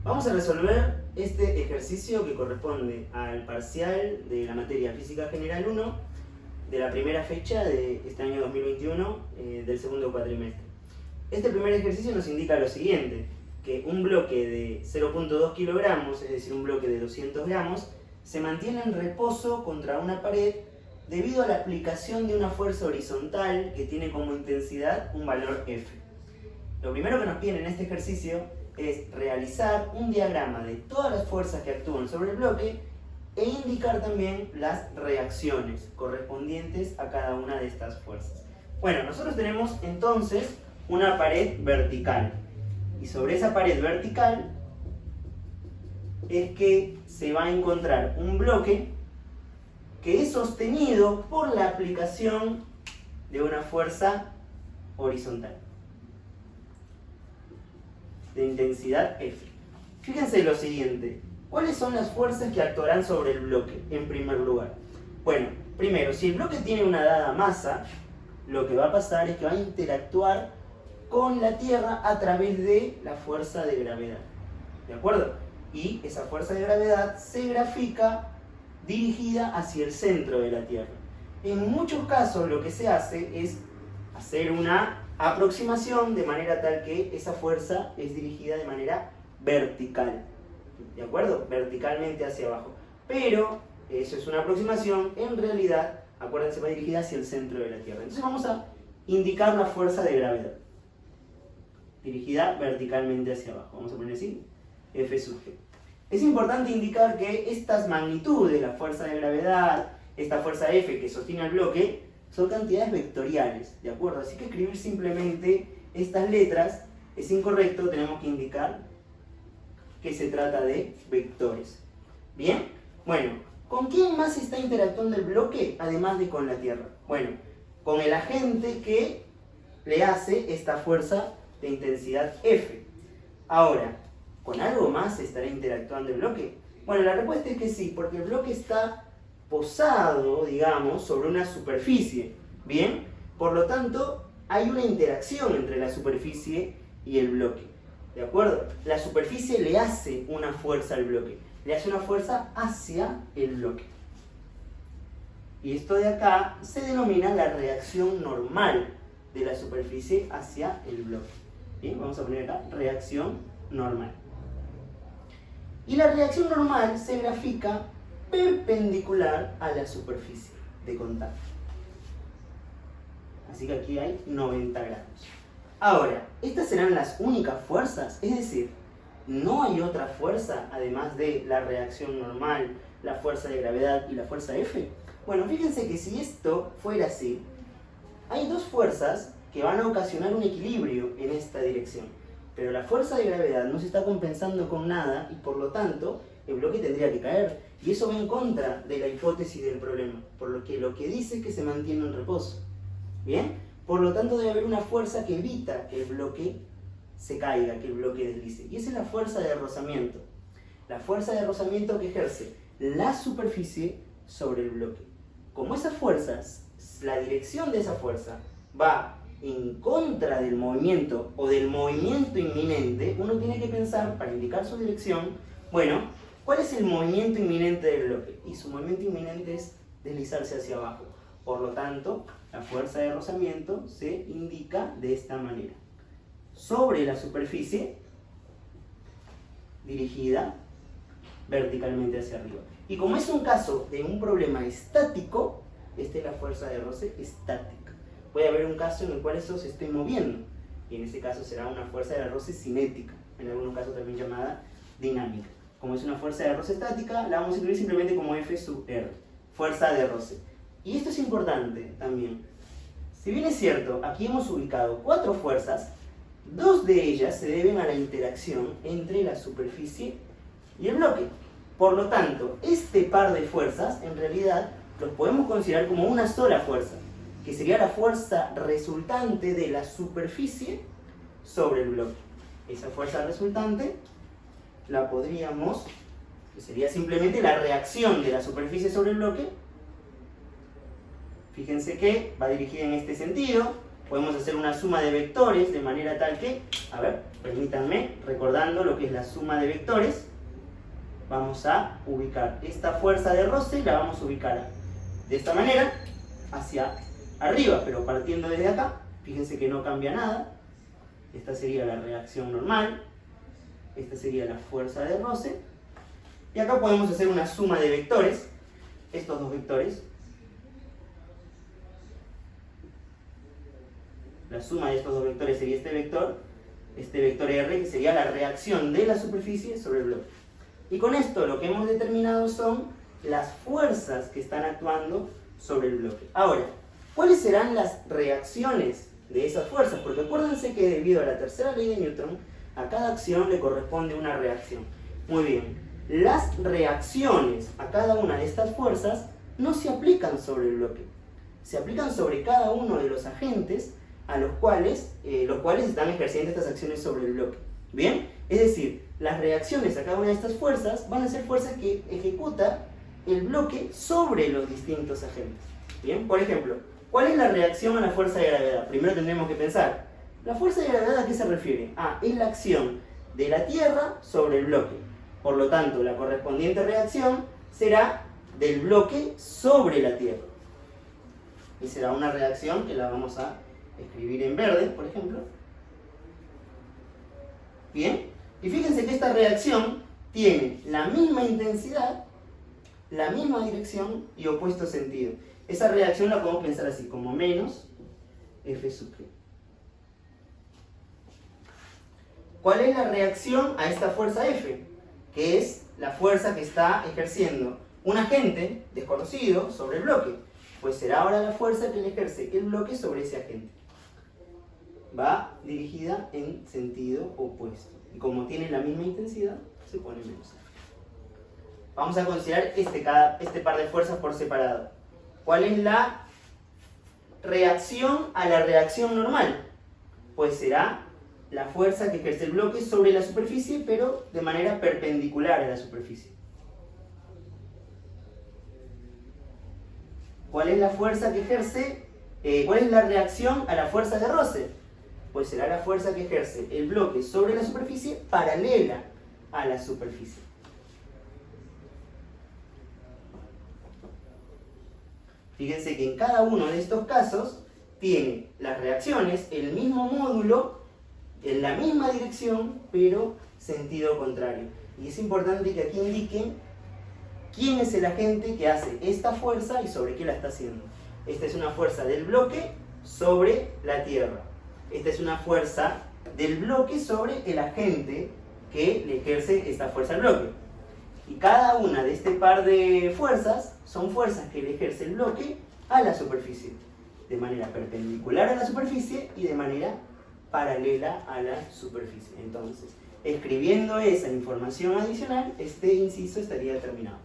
Vamos a resolver este ejercicio que corresponde al parcial de la materia Física General 1 de la primera fecha de este año 2021 del segundo cuatrimestre. Este primer ejercicio nos indica lo siguiente, que un bloque de 0.2 kilogramos, es decir, un bloque de 200 gramos, se mantiene en reposo contra una pared debido a la aplicación de una fuerza horizontal que tiene como intensidad un valor F. Lo primero que nos piden en este ejercicio es realizar un diagrama de todas las fuerzas que actúan sobre el bloque e indicar también las reacciones correspondientes a cada una de estas fuerzas. Bueno, nosotros tenemos entonces una pared vertical y sobre esa pared vertical es que se va a encontrar un bloque que es sostenido por la aplicación de una fuerza horizontal de intensidad F. Fíjense lo siguiente, ¿cuáles son las fuerzas que actuarán sobre el bloque en primer lugar? Bueno, primero, si el bloque tiene una dada masa, lo que va a pasar es que va a interactuar con la Tierra a través de la fuerza de gravedad, ¿de acuerdo? Y esa fuerza de gravedad se grafica dirigida hacia el centro de la Tierra. En muchos casos lo que se hace es hacer una aproximación de manera tal que esa fuerza es dirigida de manera vertical, ¿de acuerdo? Verticalmente hacia abajo. Pero eso es una aproximación, en realidad, acuérdense, va dirigida hacia el centro de la Tierra. Entonces vamos a indicar la fuerza de gravedad, dirigida verticalmente hacia abajo. Vamos a poner así, F sub G. Es importante indicar que estas magnitudes, la fuerza de gravedad, esta fuerza F que sostiene el bloque, son cantidades vectoriales, ¿de acuerdo? Así que escribir simplemente estas letras es incorrecto, tenemos que indicar que se trata de vectores. ¿Bien? Bueno, ¿con quién más está interactuando el bloque, además de con la Tierra? Bueno, con el agente que le hace esta fuerza de intensidad F. Ahora, ¿con algo más estará interactuando el bloque? Bueno, la respuesta es que sí, porque el bloque está posado, digamos, sobre una superficie, ¿bien? Por lo tanto, hay una interacción entre la superficie y el bloque, ¿de acuerdo? La superficie le hace una fuerza al bloque, le hace una fuerza hacia el bloque. Y esto de acá se denomina la reacción normal de la superficie hacia el bloque. Bien, vamos a poner acá reacción normal. Y la reacción normal se grafica perpendicular a la superficie de contacto. Así que aquí hay 90 grados. Ahora, ¿estas serán las únicas fuerzas? Es decir, ¿no hay otra fuerza además de la reacción normal, la fuerza de gravedad y la fuerza F? Bueno, fíjense que si esto fuera así, hay dos fuerzas que van a ocasionar un equilibrio en esta dirección. Pero la fuerza de gravedad no se está compensando con nada y por lo tanto el bloque tendría que caer. Y eso va en contra de la hipótesis del problema, por lo que dice es que se mantiene en reposo. ¿Bien? Por lo tanto debe haber una fuerza que evita que el bloque se caiga, que el bloque deslice. Y esa es la fuerza de rozamiento. La fuerza de rozamiento que ejerce la superficie sobre el bloque. Como esas fuerzas, la dirección de esa fuerza va en contra del movimiento o del movimiento inminente, uno tiene que pensar, para indicar su dirección, bueno, ¿cuál es el movimiento inminente del bloque? Y su movimiento inminente es deslizarse hacia abajo. Por lo tanto, la fuerza de rozamiento se indica de esta manera. Sobre la superficie, dirigida verticalmente hacia arriba. Y como es un caso de un problema estático, esta es la fuerza de roce estática. Puede haber un caso en el cual eso se esté moviendo, y en ese caso será una fuerza de roce cinética, en algunos casos también llamada dinámica. Como es una fuerza de roce estática, la vamos a escribir simplemente como F sub R, fuerza de roce. Y esto es importante también. Si bien es cierto, aquí hemos ubicado 4 fuerzas, 2 de ellas se deben a la interacción entre la superficie y el bloque. Por lo tanto, este par de fuerzas, en realidad, los podemos considerar como una sola fuerza, que sería la fuerza resultante de la superficie sobre el bloque. Esa fuerza resultante la podríamos, que sería simplemente la reacción de la superficie sobre el bloque. Fíjense que va dirigida en este sentido, Podemos hacer una suma de vectores de manera tal que, a ver, permítanme, recordando lo que es la suma de vectores, vamos a ubicar esta fuerza de roce y la vamos a ubicar de esta manera hacia arriba, pero partiendo desde acá. Fíjense que no cambia nada. Esta sería la reacción normal, esta sería la fuerza de roce, y acá podemos hacer una suma de vectores, estos dos vectores. La suma de estos dos vectores sería este vector R, que sería la reacción de la superficie sobre el bloque. Y con esto lo que hemos determinado son las fuerzas que están actuando sobre el bloque. Ahora, ¿cuáles serán las reacciones de esas fuerzas? Porque acuérdense que debido a la tercera ley de Newton, a cada acción le corresponde una reacción. Muy bien, las reacciones a cada una de estas fuerzas no se aplican sobre el bloque. Se aplican sobre cada uno de los agentes a los cuales están ejerciendo estas acciones sobre el bloque. ¿Bien? Es decir, las reacciones a cada una de estas fuerzas van a ser fuerzas que ejecuta el bloque sobre los distintos agentes. ¿Bien? Por ejemplo, ¿cuál es la reacción a la fuerza de gravedad? Primero tendremos que pensar, ¿la fuerza de gravedad a qué se refiere? Es la acción de la Tierra sobre el bloque. Por lo tanto, la correspondiente reacción será del bloque sobre la Tierra. Y será una reacción que la vamos a escribir en verde, por ejemplo. Bien, y fíjense que esta reacción tiene la misma intensidad, la misma dirección y opuesto sentido. Esa reacción la podemos pensar así, como menos F sub G. ¿Cuál es la reacción a esta fuerza F? Que es la fuerza que está ejerciendo un agente desconocido sobre el bloque. Pues será ahora la fuerza que le ejerce el bloque sobre ese agente. Va dirigida en sentido opuesto. Y como tiene la misma intensidad, se pone menos F. Vamos a considerar este par de fuerzas por separado. ¿Cuál es la reacción a la reacción normal? Pues será la fuerza que ejerce el bloque sobre la superficie, pero de manera perpendicular a la superficie. ¿Cuál es la fuerza que ejerce? ¿Cuál es la reacción a la fuerza de roce? Pues será la fuerza que ejerce el bloque sobre la superficie paralela a la superficie. Fíjense que en cada uno de estos casos tiene las reacciones, el mismo módulo, en la misma dirección, pero sentido contrario. Y es importante que aquí indiquen quién es el agente que hace esta fuerza y sobre qué la está haciendo. Esta es una fuerza del bloque sobre la Tierra. Esta es una fuerza del bloque sobre el agente que le ejerce esta fuerza al bloque. Y cada una de este par de fuerzas son fuerzas que le ejerce el bloque a la superficie, de manera perpendicular a la superficie y de manera paralela a la superficie. Entonces, escribiendo esa información adicional, este inciso estaría terminado.